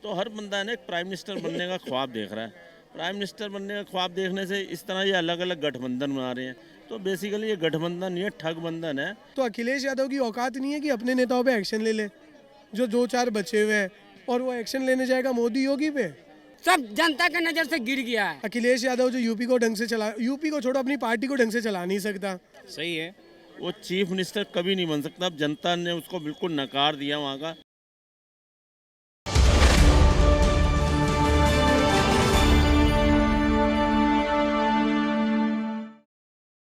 तो हर बंदा है ना एक प्राइम मिनिस्टर बनने का ख्वाब देख रहा है। प्राइम मिनिस्टर बनने का ख्वाब देखने से इस तरह ये अलग अलग गठबंधन बना रहे हैं। तो बेसिकली ये गठबंधन ये ठग बंधन है। तो अखिलेश यादव की औकात नहीं है कि अपने नेताओं पे एक्शन ले ले, जो दो चार बचे हुए हैं, और वो एक्शन लेने जाएगा मोदी योगी पे। सब जनता के नजर से गिर गया है। अखिलेश यादव जो यूपी को ढंग से चला, यूपी को छोड़ो अपनी पार्टी को ढंग से चला नहीं सकता। सही है। वो चीफ मिनिस्टर कभी नहीं बन सकता। अब जनता ने उसको बिल्कुल नकार दिया वहाँ का।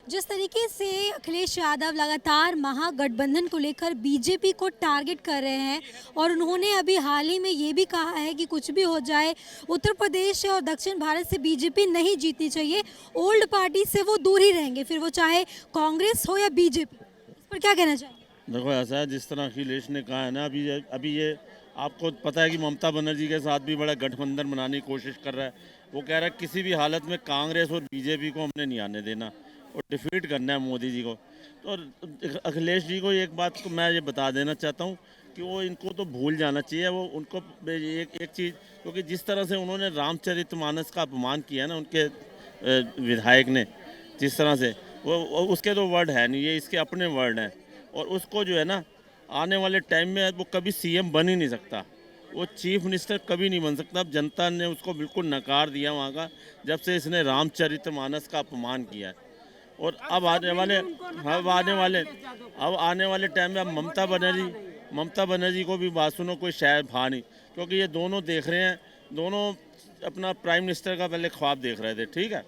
जिस तरीके से अखिलेश यादव लगातार महागठबंधन को लेकर बीजेपी को टारगेट कर रहे हैं और उन्होंने अभी हाल ही में ये भी कहा है कि कुछ भी हो जाए उत्तर प्रदेश और दक्षिण भारत से बीजेपी नहीं जीतनी चाहिए, ओल्ड पार्टी से वो दूर ही रहेंगे, फिर वो चाहे कांग्रेस हो या बीजेपी। इस पर क्या कहना चाहिए? देखो ऐसा है, जिस तरह अखिलेश ने कहा है ना, अभी ये आपको पता है कि ममता बनर्जी के साथ भी बड़ा गठबंधन बनाने की कोशिश कर रहा है। वो कह रहा है किसी भी हालत में कांग्रेस और बीजेपी को हमने नहीं आने देना और डिफीट करना है मोदी जी को। तो अखिलेश जी को एक बात को मैं ये बता देना चाहता हूँ कि वो इनको तो भूल जाना चाहिए। वो उनको एक चीज़, क्योंकि जिस तरह से उन्होंने रामचरितमानस का अपमान किया ना उनके विधायक ने, जिस तरह से वो उसके तो वर्ड है नहीं, ये इसके अपने वर्ड हैं। और उसको जो है ना आने वाले टाइम में वो कभी सीएम बन ही नहीं सकता, वो चीफ मिनिस्टर कभी नहीं बन सकता। अब जनता ने उसको बिल्कुल नकार दिया वहाँ का, जब से इसने रामचरितमानस का अपमान किया है। और अब आने वाले टाइम में अब ममता बनर्जी को भी बात सुनो, कोई शायद भा नहीं, क्योंकि ये दोनों देख रहे हैं, दोनों अपना प्राइम मिनिस्टर का पहले ख्वाब देख रहे थे, ठीक है।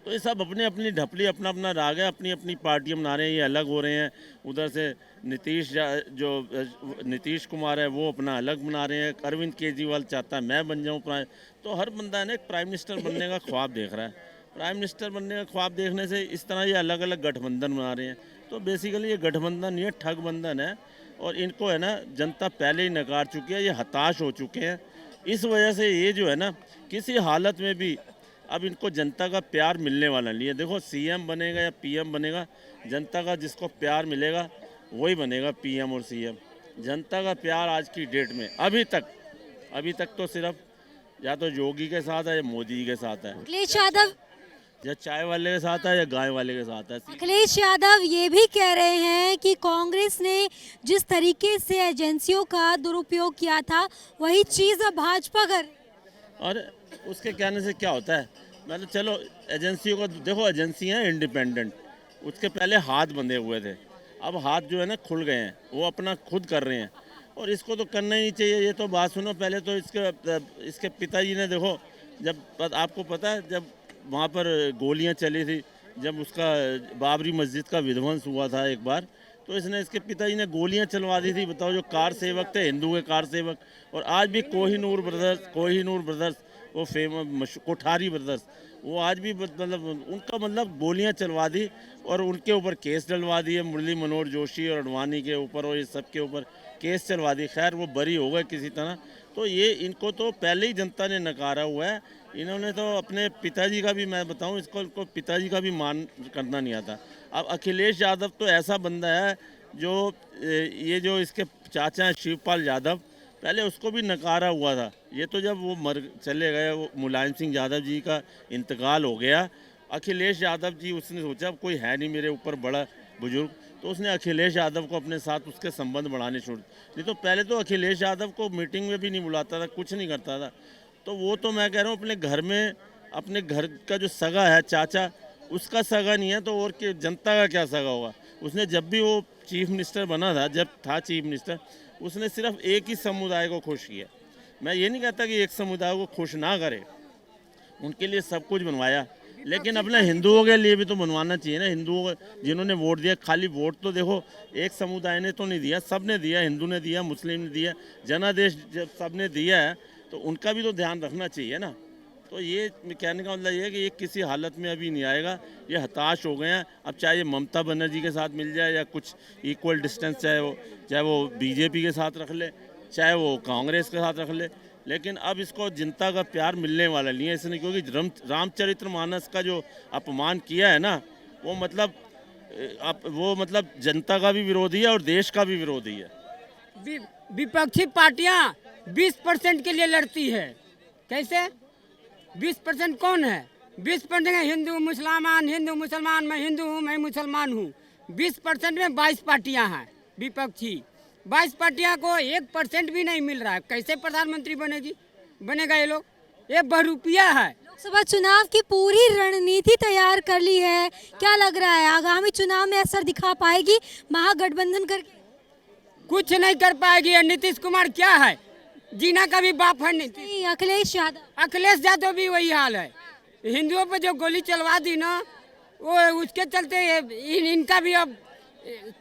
तो ये सब अपनी अपनी ढपली, अपना अपना राग है, अपनी अपनी पार्टियाँ बना रहे हैं, ये अलग हो रहे हैं। उधर से नीतीश कुमार है वो अपना अलग बना रहे हैं, अरविंद केजरीवाल चाहता है मैं बन जाऊँ प्राइम। तो हर बंदा है ना एक प्राइम मिनिस्टर बनने का ख्वाब देख रहा है। प्राइम मिनिस्टर बनने का ख्वाब देखने से इस तरह ये अलग अलग गठबंधन बना रहे हैं। तो बेसिकली ये गठबंधन ये ठग बंधन है और इनको है ना जनता पहले ही नकार चुकी है, ये हताश हो चुके हैं। इस वजह से ये जो है ना किसी हालत में भी अब इनको जनता का प्यार मिलने वाला नहीं है। देखो सीएम बनेगा या पीएम बनेगा, जनता का जिसको प्यार मिलेगा वही बनेगा पीएम और सीएम। जनता का प्यार आज की डेट में अभी तक तो सिर्फ या तो योगी के साथ है या मोदी के साथ है, अखिलेश यादव या चाय वाले के साथ है या गाय वाले के साथ है। अखिलेश यादव ये भी कह रहे हैं कि कांग्रेस ने जिस तरीके से एजेंसियों का दुरुपयोग किया था वही चीज़ अब भाजपा कर। और उसके कहने से क्या होता है, मतलब चलो एजेंसियों का देखो, एजेंसियाँ इंडिपेंडेंट, उसके पहले हाथ बंधे हुए थे, अब हाथ जो है ना खुल गए हैं, वो अपना खुद कर रहे हैं और इसको तो करना ही नहीं चाहिए। ये तो बात सुनो, पहले तो इसके पिताजी ने देखो, जब आपको पता है जब वहाँ पर गोलियाँ चली थी, जब उसका बाबरी मस्जिद का विध्वंस हुआ था एक बार, तो इसके पिताजी ने गोलियां चलवा दी थी। बताओ, जो कार सेवक थे, हिंदू के कार सेवक। और आज भी कोहिनूर ब्रदर्स वो फेमस कोठारी ब्रदर्स, वो आज भी मतलब उनका गोलियां चलवा दी और उनके ऊपर केस डलवा दिए, मुरली मनोहर जोशी और अडवाणी के ऊपर और ये सब के ऊपर केस चलवा दी। खैर वो बरी हो गए किसी तरह। तो ये इनको तो पहले ही जनता ने नकारा हुआ है। इन्होंने तो अपने पिताजी का भी, मैं बताऊं, इनको पिताजी का भी मान करना नहीं आता। अब अखिलेश यादव तो ऐसा बंदा है जो ये जो इसके चाचा हैं शिवपाल यादव, पहले उसको भी नकारा हुआ था। ये तो जब वो चले गए, वो मुलायम सिंह यादव जी का इंतकाल हो गया, अखिलेश यादव जी उसने सोचा कोई है नहीं मेरे ऊपर बड़ा बुजुर्ग, तो उसने अखिलेश यादव को अपने साथ उसके संबंध बढ़ाने छोड़। नहीं तो पहले तो अखिलेश यादव को मीटिंग में भी नहीं बुलाता था, कुछ नहीं करता था। तो वो तो मैं कह रहा हूँ अपने घर में, अपने घर का जो सगा है चाचा, उसका सगा नहीं है तो और कि जनता का क्या सगा होगा। उसने जब भी वो चीफ मिनिस्टर बना था, जब था चीफ मिनिस्टर, उसने सिर्फ एक ही समुदाय को खुश किया। मैं ये नहीं कहता कि एक समुदाय को खुश ना करे, उनके लिए सब कुछ बनवाया, लेकिन अपने हिंदुओं के लिए भी तो बनवाना चाहिए ना। हिंदुओं जिन्होंने वोट दिया, खाली वोट तो देखो एक समुदाय ने तो नहीं दिया, सब ने दिया, हिंदू ने दिया, मुस्लिम ने दिया, जनादेश जब सब ने दिया है तो उनका भी तो ध्यान रखना चाहिए ना। तो ये कहने का मतलब ये है कि ये किसी हालत में अभी नहीं आएगा, ये हताश हो गए हैं। अब चाहे ये ममता बनर्जी के साथ मिल जाए या कुछ इक्वल डिस्टेंस, चाहे वो बीजेपी के साथ रख ले, चाहे वो कांग्रेस के साथ रख ले, लेकिन अब इसको जनता का प्यार मिलने वाला नहीं है इसने, क्योंकि रामचरितमानस का जो अपमान किया है ना, वो मतलब जनता का भी विरोधी है और देश का भी विरोधी है। विपक्षी पार्टियां 20% के लिए लड़ती है। कैसे? 20% कौन है? 20% हिंदू मुसलमान, मैं हिंदू हूँ, मैं मुसलमान हूँ। 20% में 22 पार्टियां हैं विपक्षी। 22 पार्टियां को 1% भी नहीं मिल रहा है। कैसे प्रधानमंत्री बनेगा ये लोग? ये बहरूपिया है। लोकसभा चुनाव की पूरी रणनीति तैयार कर ली है। क्या लग रहा है आगामी चुनाव में असर दिखा पाएगी महागठबंधन करके? कुछ नहीं कर पाएगी। ये नीतीश कुमार क्या है? जीना का भी बाप है नीतीश। नहीं, अखिलेश यादव भी वही हाल है। हिंदुओं पर जो गोली चलवा दी ना, वो उसके चलते इनका भी अब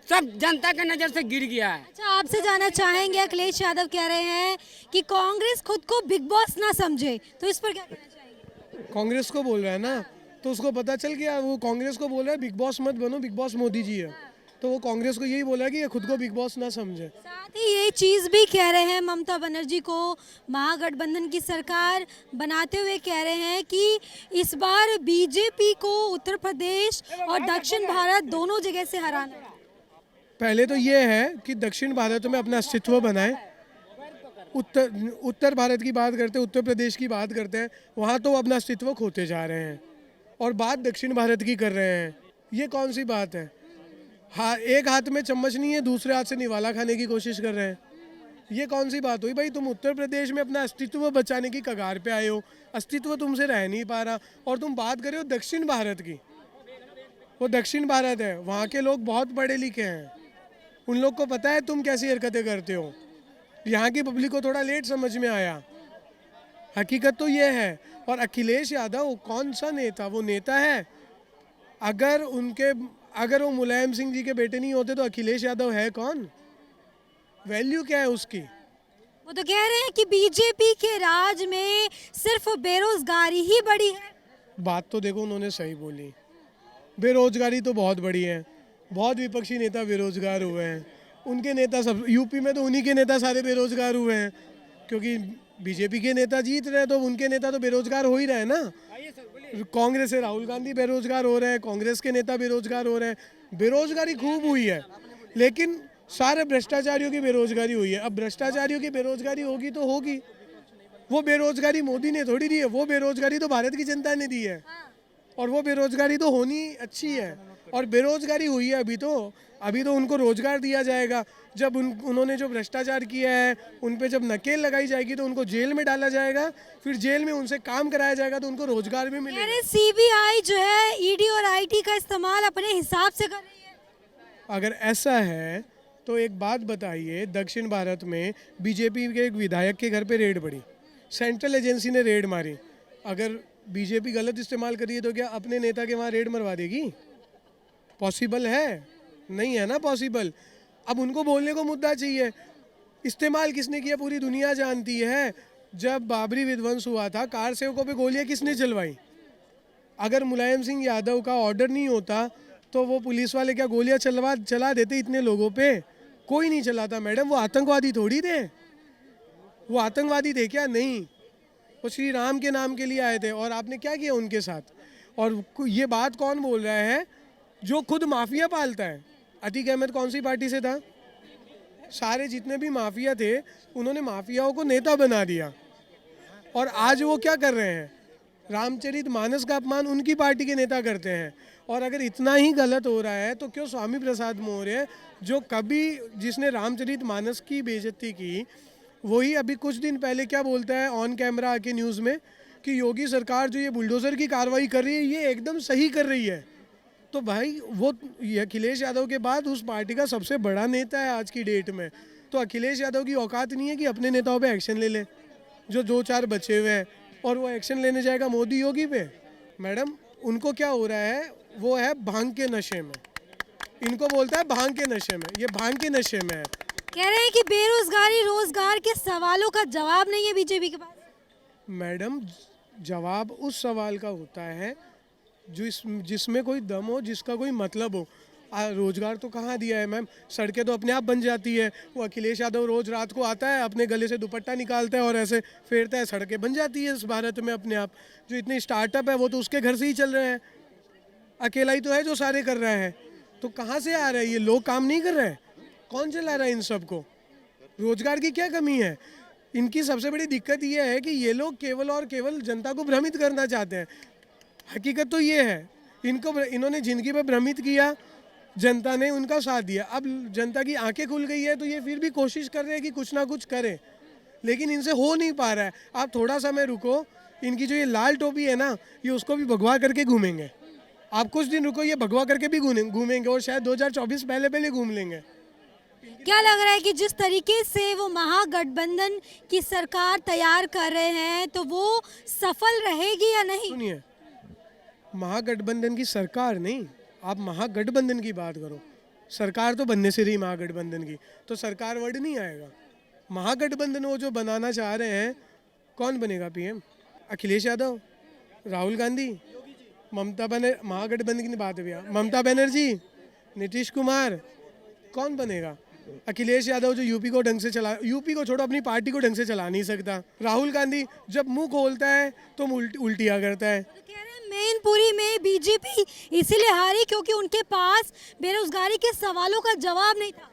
सब जनता के नजर से गिर गया है। अच्छा, आपसे जानना चाहेंगे, अखिलेश यादव कह रहे हैं कि कांग्रेस खुद को बिग बॉस ना समझे, तो इस पर क्या कहना चाहेंगे? कांग्रेस को बोल रहा है ना, तो उसको पता चल गया। वो कांग्रेस को बोल रहा है बिग बॉस मत बनो, बिग बॉस मोदी जी है। तो वो कांग्रेस को यही बोला कि ये खुद को बिग बॉस ना समझे। साथ ही ये चीज भी कह रहे हैं, ममता बनर्जी को महागठबंधन की सरकार बनाते हुए कह रहे हैं कि इस बार बीजेपी को उत्तर प्रदेश और दक्षिण भारत दोनों जगह से हराना है। पहले तो ये है कि दक्षिण भारत में अपना अस्तित्व बनाए। उत्तर भारत की बात करते हैं, उत्तर प्रदेश की बात करते हैं, वहाँ तो अपना अस्तित्व खोते जा रहे हैं और बात दक्षिण भारत की कर रहे हैं। ये कौन सी बात है? हाँ, एक हाथ में चम्मच नहीं है, दूसरे हाथ से निवाला खाने की कोशिश कर रहे हैं। ये कौन सी बात हुई भाई? तुम उत्तर प्रदेश में अपना अस्तित्व बचाने की कगार पे आए हो, अस्तित्व तुमसे रह नहीं पा रहा, और तुम बात कर रहे हो दक्षिण भारत की। वो दक्षिण भारत है, वहाँ के लोग बहुत पढ़े लिखे हैं, उन लोग को पता है तुम कैसी हरकतें करते हो। यहाँ की पब्लिक को थोड़ा लेट समझ में आया। हकीकत तो ये है। और अखिलेश यादव कौन सा नेता? वो नेता है। अगर वो मुलायम सिंह जी के बेटे नहीं होते तो अखिलेश यादव है कौन? वैल्यू क्या है उसकी? वो तो कह रहे हैं कि बीजेपी के राज में सिर्फ बेरोजगारी ही बढ़ी है। बात तो देखो उन्होंने सही बोली, बेरोजगारी तो बहुत बड़ी है। बहुत विपक्षी नेता बेरोजगार हुए हैं। उनके नेता सब, यूपी में तो उन्हीं के नेता सारे बेरोजगार हुए हैं, क्योंकि बीजेपी के नेता जीत रहे हैं तो उनके नेता तो बेरोजगार हो ही रहे हैं ना। कांग्रेस से राहुल गांधी बेरोजगार हो रहे हैं, कांग्रेस के नेता बेरोजगार हो रहे हैं। बेरोजगारी खूब हुई है, लेकिन सारे भ्रष्टाचारियों की बेरोजगारी हुई है। अब भ्रष्टाचारियों की बेरोजगारी होगी तो होगी। वो बेरोजगारी मोदी ने थोड़ी दी है, वो बेरोजगारी तो भारत की जनता ने दी है, और वो बेरोजगारी तो होनी अच्छी है। और बेरोजगारी हुई है अभी तो उनको रोजगार दिया जाएगा। जब उन्होंने जो भ्रष्टाचार किया है उन पे जब नकेल लगाई जाएगी तो उनको जेल में डाला जाएगा, फिर जेल में उनसे काम कराया जाएगा तो उनको रोजगार भी मिलेगा। सीबीआई जो है ईडी और आईटी का इस्तेमाल अपने हिसाब से कर रही है। अगर ऐसा है तो एक बात बताइए, दक्षिण भारत में बीजेपी के एक विधायक के घर पे रेड पड़ी, सेंट्रल एजेंसी ने रेड मारी। अगर बीजेपी गलत इस्तेमाल करिए तो क्या अपने नेता के वहाँ रेड मरवा देगी? पॉसिबल है? नहीं है ना पॉसिबल। अब उनको बोलने को मुद्दा चाहिए। इस्तेमाल किसने किया पूरी दुनिया जानती है। जब बाबरी विध्वंस हुआ था, कार सेवकों पे गोलियां किसने चलवाई? अगर मुलायम सिंह यादव का ऑर्डर नहीं होता तो वो पुलिस वाले क्या गोलियां चला देते इतने लोगों पे? कोई नहीं चलाता मैडम। वो आतंकवादी थोड़ी थे। वो आतंकवादी थे क्या? नहीं, वो श्री राम के नाम के लिए आए थे। और आपने क्या किया उनके साथ? और ये बात कौन बोल रहा है? जो खुद माफिया पालता है। अतीक अहमद कौन सी पार्टी से था? सारे जितने भी माफिया थे उन्होंने माफियाओं को नेता बना दिया, और आज वो क्या कर रहे हैं? रामचरितमानस का अपमान उनकी पार्टी के नेता करते हैं। और अगर इतना ही गलत हो रहा है तो क्यों स्वामी प्रसाद मौर्य, जो जिसने रामचरितमानस की बेइज्जती की, वही अभी कुछ दिन पहले क्या बोलता है ऑन कैमरा आके न्यूज़ में कि योगी सरकार जो ये बुलडोजर की कार्रवाई कर रही है ये एकदम सही कर रही है। तो भाई वो अखिलेश यादव के बाद उस पार्टी का सबसे बड़ा नेता है आज की डेट में। तो अखिलेश यादव की औकात नहीं है कि अपने नेताओं पे एक्शन ले ले, जो 2-4 बचे हुए हैं, और वो एक्शन लेने जाएगा मोदी योगी पे। मैडम, उनको क्या हो रहा है? वो है भांग के नशे में। इनको बोलता है भांग के नशे में, ये भांग के नशे में है। कह रहे हैं कि बेरोजगारी रोजगार के सवालों का जवाब नहीं है बीजेपी के पास। मैडम, जवाब उस सवाल का होता है जिसमें कोई दम हो, जिसका कोई मतलब हो। रोजगार तो कहाँ दिया है मैम? सड़कें तो अपने आप बन जाती है। वो अखिलेश यादव रोज रात को आता है, अपने गले से दुपट्टा निकालता है और ऐसे फेरता है, सड़कें बन जाती है इस भारत में अपने आप। जो इतने स्टार्टअप है वो तो उसके घर से ही चल रहे हैं। अकेला ही तो है जो सारे कर रहे हैं। तो कहाँ से आ रहा है? ये लोग काम नहीं कर रहे हैं? कौन चला रहा है इन सबको? रोजगार की क्या कमी है? इनकी सबसे बड़ी दिक्कत ये है कि ये लोग केवल और केवल जनता को भ्रमित करना चाहते हैं। हकीकत तो ये है, इन्होंने जिंदगी में भ्रमित किया, जनता ने उनका साथ दिया। अब जनता की आंखें खुल गई है तो ये फिर भी कोशिश कर रहे हैं कि कुछ ना कुछ करें, लेकिन इनसे हो नहीं पा रहा है। आप थोड़ा समय रुको, इनकी जो ये लाल टोपी है ना, ये उसको भी भगवा करके घूमेंगे। आप कुछ दिन रुको, ये भगवा करके भी घूमेंगे और शायद 2024 पहले घूम लेंगे। क्या लग रहा है कि जिस तरीके से वो महागठबंधन की सरकार तैयार कर रहे हैं तो वो सफल रहेगी या नहीं? सुनिए, महागठबंधन की सरकार नहीं, आप महागठबंधन की बात करो। सरकार तो बनने से रही महागठबंधन की, तो सरकार वर्ड नहीं आएगा। महागठबंधन वो जो बनाना चाह रहे हैं, कौन बनेगा पीएम? अखिलेश यादव, राहुल गांधी, महागठबंधन की बात है, ममता बनर्जी, नीतीश कुमार, कौन बनेगा? अखिलेश यादव जो यूपी को ढंग से यूपी को छोड़ो, अपनी पार्टी को ढंग से चला नहीं सकता। राहुल गांधी जब मुंह खोलता है तो उल्टियाँ करता है। तो कह रहे हैं मैनपुरी में बीजेपी इसीलिए हारी क्योंकि उनके पास बेरोजगारी के सवालों का जवाब नहीं था।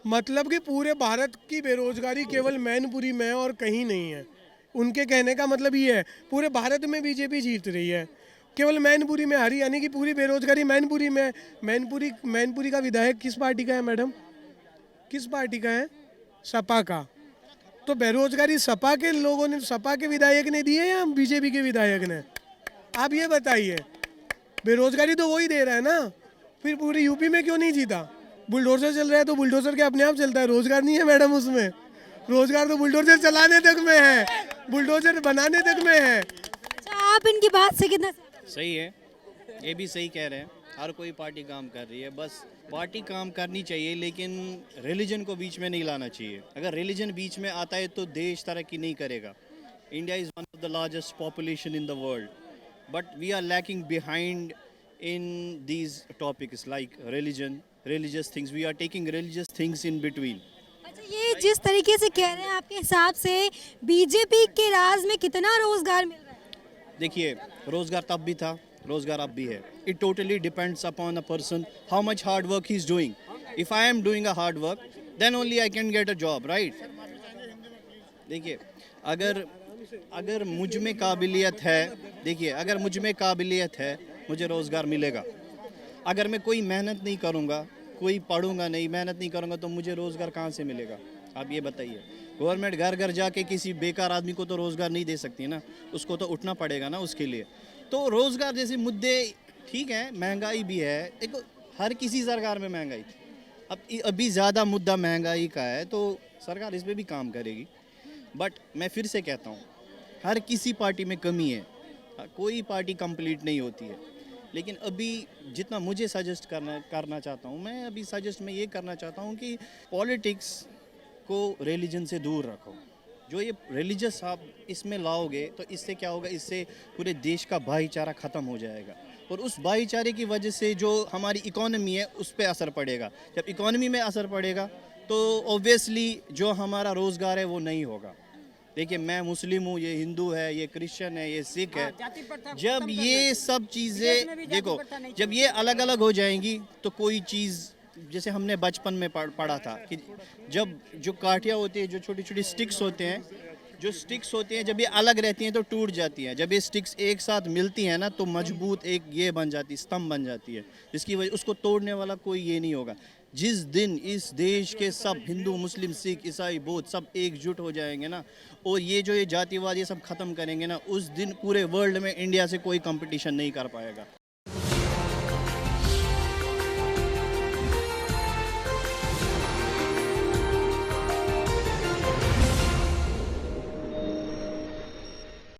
मतलब कि पूरे भारत की बेरोजगारी केवल मैनपुरी में और कहीं नहीं है। उनके कहने का मतलब ये है, पूरे भारत में बीजेपी जीत रही है, केवल मैनपुरी में हारी, यानी कि पूरी बेरोजगारी मैनपुरी में। मैनपुरी का विधायक किस पार्टी का है मैडम? किस पार्टी का है? सपा का। तो बेरोजगारी सपा के लोगों ने, सपा के विधायक ने दी है या बीजेपी के विधायक ने? आप ये बताइए। बेरोजगारी तो वही दे रहा है ना, फिर पूरी यूपी में क्यों नहीं जीता? बुलडोजर चल रहा है तो बुलडोजर के अपने आप चलता है, रोजगार नहीं है मैडम उसमें। रोजगार तो बुलडोजर चलाने तक में है, बुलडोजर बनाने तक में है। अच्छा, आप इनकी बात से कितना सही है, ये भी सही कह रहे हैं। हर कोई पार्टी काम कर रही है, बस पार्टी काम करनी चाहिए, लेकिन रिलीजन को बीच में नहीं लाना चाहिए। अगर रिलीजन बीच में आता है तो देश तरक्की नहीं करेगा। India is one of the largest population in the world, but we are lacking behind in these topics like religion, religious things. We are taking religious things in between. अच्छा, ये जिस तरीके से कह रहे हैं, आपके हिसाब से बीजेपी के राज में कितना रोजगार मिल रहा है? देखिए, रोजगार तब भी था, रोजगार अब भी है। It totally depends upon a person how much hard work he is doing. If I am doing a hard work, then only I can get a job, right? देखिए, अगर मुझ में काबिलियत है, देखिए अगर मुझ में काबिलियत है, मुझे रोजगार मिलेगा। अगर मैं कोई मेहनत नहीं करूँगा, कोई पढ़ूंगा नहीं, मेहनत नहीं करूँगा, तो मुझे रोज़गार कहाँ से मिलेगा? आप ये बताइए। गवर्नमेंट घर घर जाके किसी बेकार आदमी को तो रोज़गार नहीं दे सकती ना, उसको तो उठना पड़ेगा ना उसके लिए। तो रोज़गार जैसे मुद्दे ठीक है, महंगाई भी है, देखो हर किसी सरकार में महंगाई थी, अब अभी ज़्यादा मुद्दा महंगाई का है तो सरकार इस पर भी काम करेगी। बट मैं फिर से कहता हूँ, हर किसी पार्टी में कमी है, कोई पार्टी कंप्लीट नहीं होती है। लेकिन अभी जितना मुझे सजेस्ट करना चाहता हूँ, मैं अभी सजेस्ट मैं ये करना चाहता हूँ कि पॉलिटिक्स को रिलीजन से दूर रखो। जो ये रिलीजियस आप इसमें लाओगे तो इससे क्या होगा, इससे पूरे देश का भाईचारा ख़त्म हो जाएगा, और उस भाईचारे की वजह से जो हमारी इकोनॉमी है उस पर असर पड़ेगा। जब इकोनॉमी में असर पड़ेगा तो ऑब्वियसली जो हमारा रोज़गार है वो नहीं होगा। देखिए, मैं मुस्लिम हूँ, ये हिंदू है, ये क्रिश्चियन है, ये सिख है। जब ये सब चीज़ें देखो, जब ये अलग अलग हो जाएंगी तो कोई चीज़, जैसे हमने बचपन में पढ़ा था कि जब जो काठियाँ होती है, जो छोटी छोटी स्टिक्स होते हैं, जब ये अलग रहती हैं तो टूट जाती हैं। जब ये स्टिक्स एक साथ मिलती हैं ना तो मजबूत एक ये बन जाती, स्तंभ बन जाती है, जिसकी वजह उसको तोड़ने वाला कोई ये नहीं होगा। जिस दिन इस देश के सब हिंदू, मुस्लिम, सिख, ईसाई, बौद्ध सब एकजुट हो जाएंगे ना, और ये जो ये जातिवाद ये सब ख़त्म करेंगे ना, उस दिन पूरे वर्ल्ड में इंडिया से कोई कंपटीशन नहीं कर पाएगा।